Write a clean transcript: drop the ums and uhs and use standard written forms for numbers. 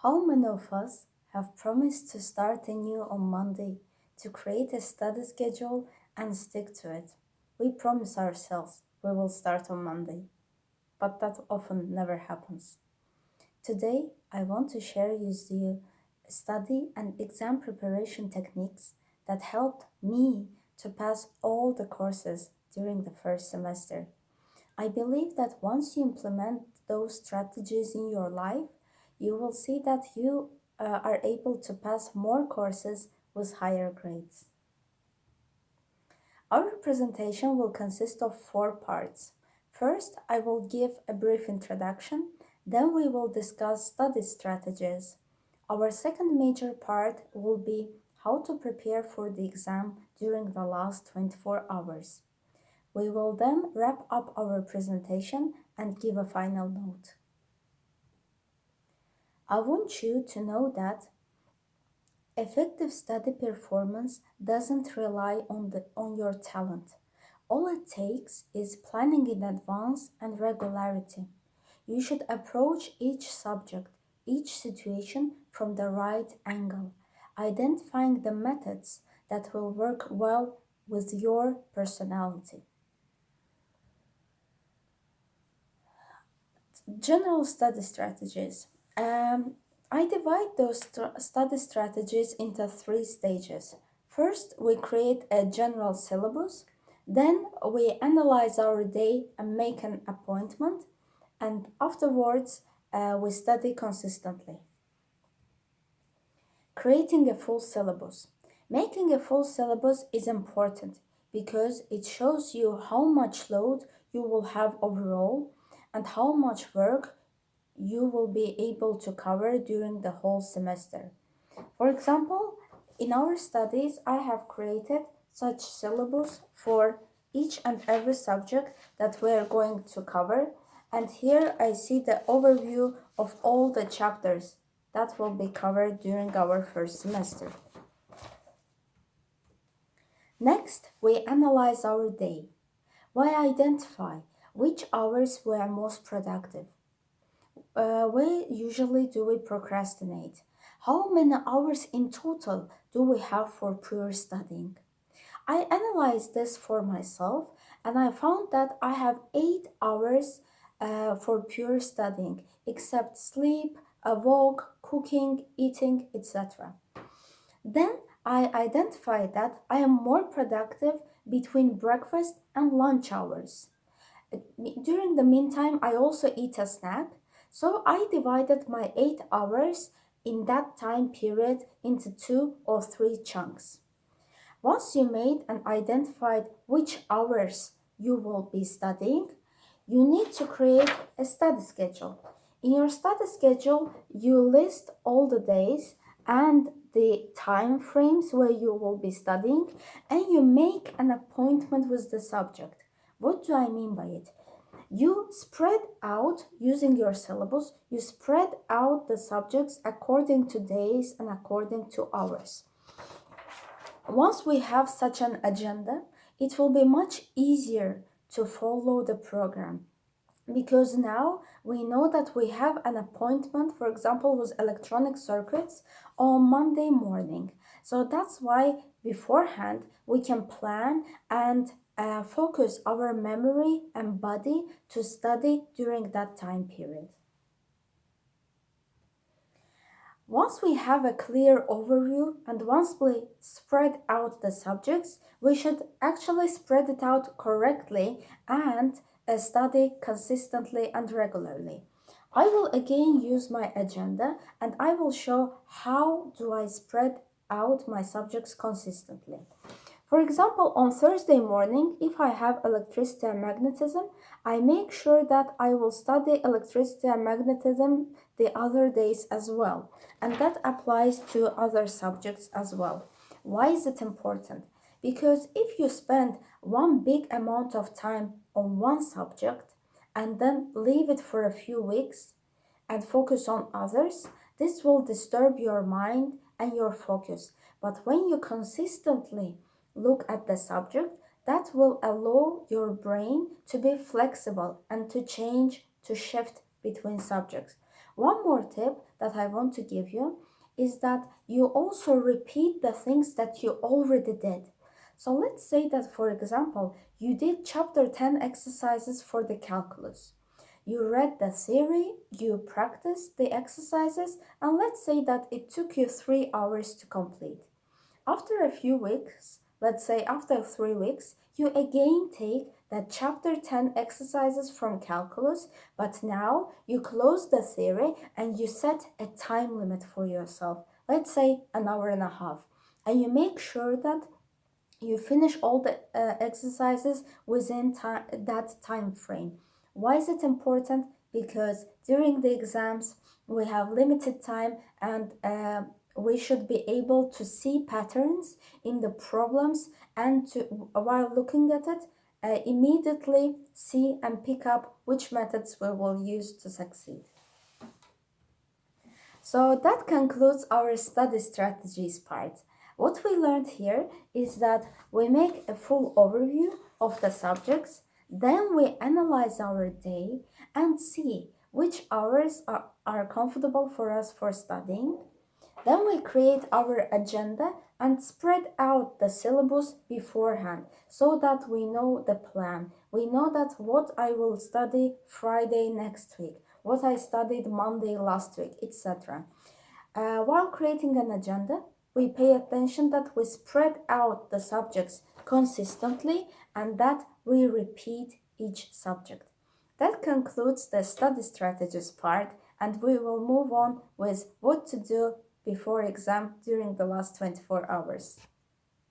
How many of us have promised to start anew on Monday, to create a study schedule and stick to it? We promise ourselves we will start on Monday, but that often never happens. Today, I want to share with you study and exam preparation techniques that helped me to pass all the courses during the first semester. I believe that once you implement those strategies in your life, you will see that you are able to pass more courses with higher grades. Our presentation will consist of four parts. First, I will give a brief introduction, then we will discuss study strategies. Our second major part will be how to prepare for the exam during the last 24 hours. We will then wrap up our presentation and give a final note. I want you to know that effective study performance doesn't rely on your talent. All it takes is planning in advance and regularity. You should approach each subject, each situation from the right angle, identifying the methods that will work well with your personality. General study strategies. I divide those study strategies into three stages. First, we create a general syllabus. Then, we analyze our day and make an appointment. And afterwards, we study consistently. Creating a full syllabus. Making a full syllabus is important because it shows you how much load you will have overall and how much work you will be able to cover during the whole semester. For example, in our studies, I have created such syllabus for each and every subject that we are going to cover. And here I see the overview of all the chapters that will be covered during our first semester. Next, we analyze our day. We identify which hours were most productive. Where usually do we procrastinate? How many hours in total do we have for pure studying? I analyzed this for myself and I found that I have 8 hours for pure studying, except sleep, a walk, cooking, eating, etc. Then I identified that I am more productive between breakfast and lunch hours. During the meantime, I also eat a snack. So I divided my 8 hours in that time period into 2 or 3 chunks. Once you made and identified which hours you will be studying, you need to create a study schedule. In your study schedule, you list all the days and the time frames where you will be studying, and you make an appointment with the subject. What do I mean by it? You spread out, using your syllabus, you spread out the subjects according to days and according to hours. Once we have such an agenda, it will be much easier to follow the program because now we know that we have an appointment, for example, with electronic circuits on Monday morning. So that's why beforehand we can plan and focus our memory and body to study during that time period. Once we have a clear overview and once we spread out the subjects, we should actually spread it out correctly and study consistently and regularly. I will again use my agenda and I will show how do I spread out my subjects consistently. For example, on Thursday morning, if I have electricity and magnetism, I make sure that I will study electricity and magnetism the other days as well. And that applies to other subjects as well. Why is it important? Because if you spend one big amount of time on one subject and then leave it for a few weeks and focus on others, this will disturb your mind and your focus. But when you consistently look at the subject, that will allow your brain to be flexible and to change, to shift between subjects. One more tip that I want to give you is that you also repeat the things that you already did. So let's say that, for example, you did chapter 10 exercises for the calculus. You read the theory, you practiced the exercises, and let's say that it took you 3 hours to complete. After a few weeks, let's say after 3 weeks, you again take the chapter 10 exercises from calculus, but now you close the theory and you set a time limit for yourself, let's say an hour and a half, and you make sure that you finish all the exercises within that time frame. Why is it important? Because during the exams we have limited time, and we should be able to see patterns in the problems, and to, while looking at it, immediately see and pick up which methods we will use to succeed. So that concludes our study strategies part. What we learned here is that we make a full overview of the subjects, then we analyze our day and see which hours are comfortable for us for studying. Then we create our agenda and spread out the syllabus beforehand so that we know the plan. We know that what I will study Friday next week, what I studied Monday last week, etc. While creating an agenda, we pay attention that we spread out the subjects consistently and that we repeat each subject. That concludes the study strategies part, and we will move on with what to do before exam during the last 24 hours.